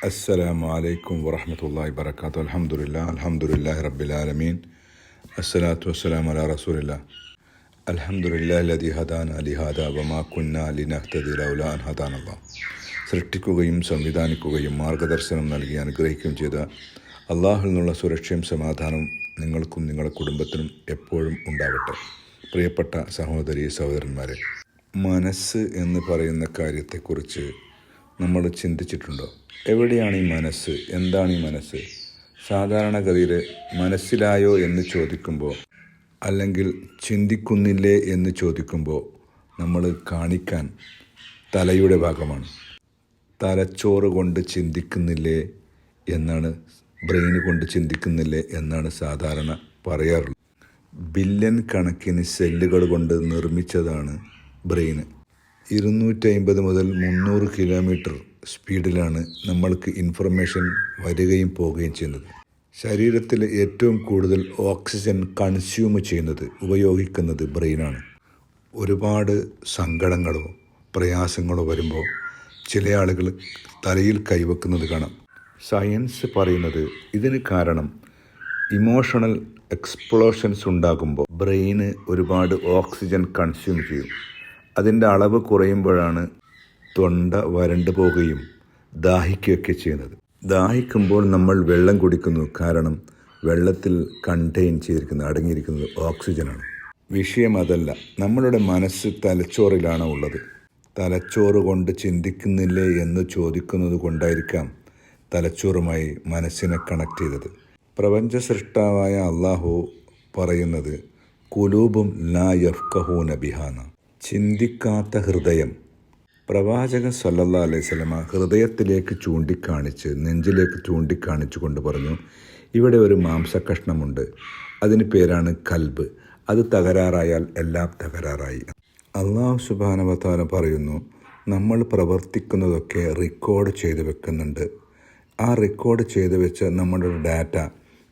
അസ്സലാമു അലൈക്കും വറഹ്മത്തുള്ളാഹി വബറകാതുഹു. അൽഹംദുലില്ലാഹി റബ്ബിൽ ആലമീൻ. അസ്സലാത്തു വസ്സലാമു അലാ റസൂലില്ലാഹ്. അൽഹംദുലില്ലാഹി ലദീ ഹദാനാ ലിഹാദാ വമാ കുന്നാ ലിനഹ്തദിയ ലൗലാ അൻ ഹദാനല്ലാഹ്. സൃഷ്ടിക്കുകയും സംവിധാനിക്കുകയും മാർഗദർശനം നൽകി അനുഗ്രഹിക്കുകയും ചെയ്ത അള്ളാഹുവിൽ നിന്നുള്ള സുരക്ഷയും സമാധാനവും നിങ്ങൾക്കും നിങ്ങളുടെ കുടുംബത്തിനും എപ്പോഴും ഉണ്ടാവട്ടെ. പ്രിയപ്പെട്ട സഹോദരീ സഹോദരന്മാരെ, മനസ്സ് എന്ന് പറയുന്ന കാര്യത്തെക്കുറിച്ച് നമ്മൾ ചിന്തിച്ചിട്ടുണ്ടോ? എവിടെയാണ് ഈ മനസ്സ്? എന്താണ് ഈ മനസ്സ്? സാധാരണഗതിയിൽ മനസ്സിലായോ എന്ന് ചോദിക്കുമ്പോൾ, അല്ലെങ്കിൽ ചിന്തിക്കുന്നില്ലേ എന്ന് ചോദിക്കുമ്പോൾ നമ്മൾ കാണിക്കാൻ തലയുടെ ഭാഗമാണ്. തലച്ചോറ് കൊണ്ട് ചിന്തിക്കുന്നില്ലേ എന്നാണ്, ബ്രെയിൻ കൊണ്ട് ചിന്തിക്കുന്നില്ലേ എന്നാണ് സാധാരണ പറയാറുള്ളത്. ബില്യൺ കണക്കിന് സെല്ലുകൾ കൊണ്ട് നിർമ്മിച്ചതാണ് ബ്രെയിന്. 250 മുതൽ 300 കിലോമീറ്റർ സ്പീഡിലാണ് നമ്മൾക്ക് ഇൻഫർമേഷൻ വരികയും പോവുകയും ചെയ്യുന്നത്. ശരീരത്തിൽ ഏറ്റവും കൂടുതൽ ഓക്സിജൻ കൺസ്യൂം ചെയ്യുന്നത്, ഉപയോഗിക്കുന്നത് ബ്രെയിനാണ്. ഒരുപാട് സങ്കടങ്ങളോ പ്രയാസങ്ങളോ വരുമ്പോൾ ചില ആളുകൾ തലയിൽ കൈവെക്കുന്നത് കാണാം. സയൻസ് പറയുന്നത് ഇതിന് കാരണം ഇമോഷണൽ എക്സ്പ്ലോഷൻസ് ഉണ്ടാകുമ്പോൾ ബ്രെയിന് ഒരുപാട് ഓക്സിജൻ കൺസ്യൂം ചെയ്യും. അതിൻ്റെ അളവ് കുറയുമ്പോഴാണ് തൊണ്ട വരണ്ടു പോവുകയും ദാഹിക്കുകയൊക്കെ ചെയ്യുന്നത്. ദാഹിക്കുമ്പോൾ നമ്മൾ വെള്ളം കുടിക്കുന്നു, കാരണം വെള്ളത്തിൽ കണ്ടെയ്ൻ ചെയ്തിരിക്കുന്നത്, അടങ്ങിയിരിക്കുന്നത് ഓക്സിജനാണ്. വിഷയം അതല്ല. നമ്മളുടെ മനസ്സ് തലച്ചോറിലാണ് ഉള്ളത്. തലച്ചോറ് കൊണ്ട് ചിന്തിക്കുന്നില്ലേ എന്ന് ചോദിക്കുന്നത് കൊണ്ടായിരിക്കാം തലച്ചോറുമായി മനസ്സിനെ കണക്ട് ചെയ്തത്. പ്രപഞ്ച സൃഷ്ടാവായ അള്ളാഹു പറയുന്നത് കുലൂബും ലാ യഫ്ഖഹൂന ബിഹാന, ചിന്തിക്കാത്ത ഹൃദയം. പ്രവാചകൻ സല്ലല്ലാഹു അലൈഹി വസല്ലമ ഹൃദയത്തിലേക്ക് ചൂണ്ടിക്കാണിച്ച്, നെഞ്ചിലേക്ക് ചൂണ്ടിക്കാണിച്ചു കൊണ്ട് പറഞ്ഞു, ഇവിടെ ഒരു മാംസകഷ്ണമുണ്ട്, അതിന് പേരാണ് കൽബ്. അത് തകരാറായാൽ എല്ലാം തകരാറായി. അള്ളാഹു സുബ്ഹാനഹു വ തആല പറയുന്നു, നമ്മൾ പ്രവർത്തിക്കുന്നതൊക്കെ റെക്കോർഡ് ചെയ്ത് വെക്കുന്നുണ്ട്. ആ റെക്കോർഡ് ചെയ്ത് വെച്ച നമ്മളുടെ ഡാറ്റ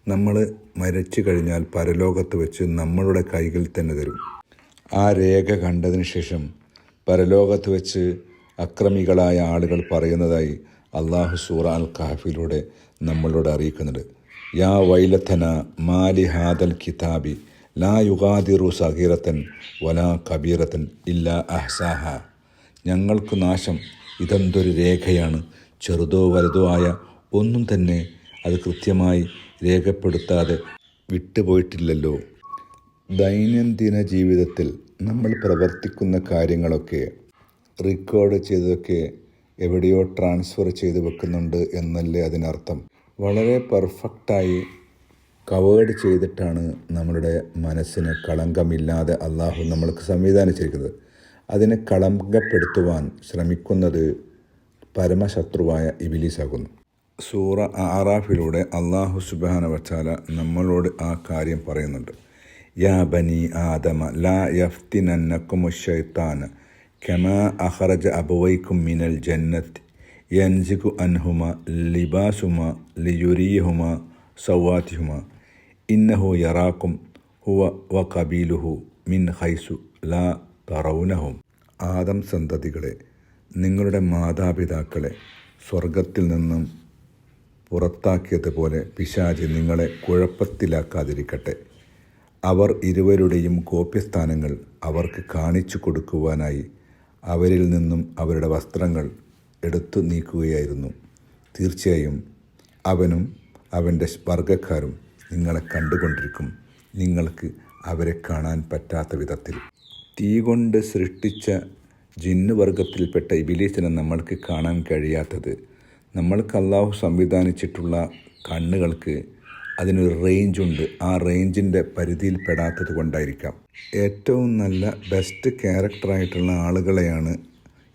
നമ്മൾ മരിച്ചു കഴിഞ്ഞാൽ പരലോകത്ത് വെച്ച് നമ്മളുടെ കൈകളിൽ തന്നെ തരും. ആ രേഖ കണ്ടതിന് ശേഷം പരലോകത്ത് വെച്ച് അക്രമികളായ ആളുകൾ പറയുന്നതായി അള്ളാഹു സൂറ അൽ കഹഫിലൂടെ നമ്മളോട് അറിയിക്കുന്നുണ്ട്. യാ വൈലത്തന മാലി ഹാദൽ കിതാബി ലാ യുഗാദിറു സഗീറത്തൻ വലാ കബീറത്തൻ ഇല്ലാ അഹ്സാഹ. ഞങ്ങൾക്ക് നാശം, ഇതെന്തൊരു രേഖയാണ്, ചെറുതോ വലുതോ ആയ ഒന്നും തന്നെ അത് കൃത്യമായി രേഖപ്പെടുത്താതെ വിട്ടുപോയിട്ടില്ലല്ലോ. ദൈനംദിന ജീവിതത്തിൽ നമ്മൾ പ്രവർത്തിക്കുന്ന കാര്യങ്ങളൊക്കെ റെക്കോർഡ് ചെയ്തൊക്കെ എവിടെയോ ട്രാൻസ്ഫർ ചെയ്ത് വെക്കുന്നുണ്ട് എന്നല്ലേ അതിനർത്ഥം. വളരെ പെർഫെക്റ്റായി കവേർഡ് ചെയ്തിട്ടാണ് നമ്മളുടെ മനസ്സിന് കളങ്കമില്ലാതെ അള്ളാഹു നമ്മൾക്ക് സംവിധാനിച്ചിരിക്കുന്നത്. അതിനെ കളങ്കപ്പെടുത്തുവാൻ ശ്രമിക്കുന്നത് പരമശത്രുവായ ഇബ്ലീസാകുന്നു. സൂറ ആറാഫിലൂടെ അള്ളാഹു സുബ്ഹാനഹു വ തആല നമ്മളോട് ആ കാര്യം പറയുന്നുണ്ട്. യാ ബനി ആദമ ലാ യഫ്തിനന്നകുമു ശൈത്താന കമാ അഖറജ അബവൈക്കും മിനൽ ജന്നത്തി യൻസിഖു അൻഹുമ ലിബാസുമ ലിയുരിയഹുമ സവാതിഹുമ ഇന്നഹു യറാക്കും ഹുവ വ ഖബീലുഹു മിൻ ഹൈസു ലാ തറൗനഹും. ആദം സന്തതികളെ, നിങ്ങളുടെ മാതാപിതാക്കളെ സ്വർഗത്തിൽ നിന്നും പുറത്താക്കിയതുപോലെ പിശാച് നിങ്ങളെ കുഴപ്പത്തിലാക്കാതിരിക്കട്ടെ. അവർ ഇരുവരുടെയും ഗോപ്യസ്ഥാനങ്ങൾ അവർക്ക് കാണിച്ചു കൊടുക്കുവാനായി അവരിൽ നിന്നും അവരുടെ വസ്ത്രങ്ങൾ എടുത്തു നീക്കുകയായിരുന്നു. തീർച്ചയായും അവനും അവൻ്റെ വർഗ്ഗക്കാരും നിങ്ങളെ കണ്ടുകൊണ്ടിരിക്കും, നിങ്ങൾക്ക് അവരെ കാണാൻ പറ്റാത്ത വിധത്തിൽ. തീ കൊണ്ട് സൃഷ്ടിച്ച ജിന്നുവർഗത്തിൽപ്പെട്ട ഇബ്ലീസിനെ നമ്മൾക്ക് കാണാൻ കഴിയാത്തത് നമ്മൾക്ക് അള്ളാഹു സംവിധാനിച്ചിട്ടുള്ള കണ്ണുകൾക്ക് അതിനൊരു റേഞ്ചുണ്ട്. ആ റേഞ്ചിൻ്റെ പരിധിയിൽ പെടാത്തത് കൊണ്ടായിരിക്കാം. ഏറ്റവും നല്ല ബെസ്റ്റ് ക്യാരക്ടറായിട്ടുള്ള ആളുകളെയാണ്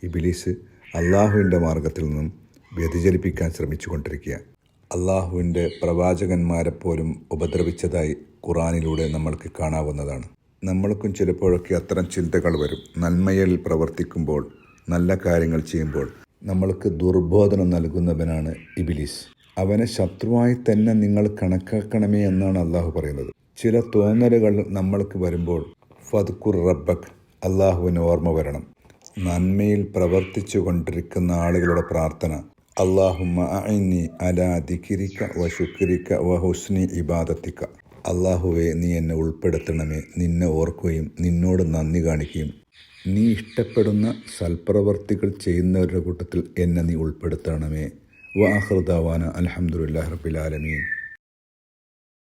ഇബ്ലീസ് അള്ളാഹുവിൻ്റെ മാർഗത്തിൽ നിന്നും വ്യതിചലിപ്പിക്കാൻ ശ്രമിച്ചു കൊണ്ടിരിക്കുക. അള്ളാഹുവിൻ്റെ പ്രവാചകന്മാരെ പോലും ഉപദ്രവിച്ചതായി ഖുർആനിലൂടെ നമ്മൾക്ക് കാണാവുന്നതാണ്. നമ്മൾക്കും ചിലപ്പോഴൊക്കെ അത്തരം ചിന്തകൾ വരും. നന്മയിൽ പ്രവർത്തിക്കുമ്പോൾ, നല്ല കാര്യങ്ങൾ ചെയ്യുമ്പോൾ നമ്മൾക്ക് ദുർബോധനം നൽകുന്നവനാണ് ഇബ്ലീസ്. അവനെ ശത്രുവായി തന്നെ നിങ്ങൾ കണക്കാക്കണമേ എന്നാണ് അള്ളാഹു പറയുന്നത്. ചില തോന്നലുകൾ നമ്മൾക്ക് വരുമ്പോൾ ഫദ്കുർ റബ്ബക്, അള്ളാഹുവിന് ഓർമ്മ വരണം. നന്മയിൽ പ്രവർത്തിച്ചു കൊണ്ടിരിക്കുന്ന ആളുകളുടെ പ്രാർത്ഥന അല്ലാഹുമ്മ അഇന്നി അലാ ദിക്രിക വ ശുക്രിക വ ഹുസ്നി ഇബാദത്തിക. അല്ലാഹുവേ, നീ എന്നെ ഉൾപ്പെടുത്തണമേ, നിന്നെ ഓർക്കുകയും നിന്നോട് നന്ദി കാണിക്കുകയും നീ ഇഷ്ടപ്പെടുന്ന സൽപ്രവർത്തികൾ ചെയ്യുന്നവരുടെ കൂട്ടത്തിൽ എന്നെ നീ ഉൾപ്പെടുത്തണമേ. വ ആഖിറു ദഅവാന അൽഹംദുലില്ലാഹി റബ്ബിൽ ആലമീൻ.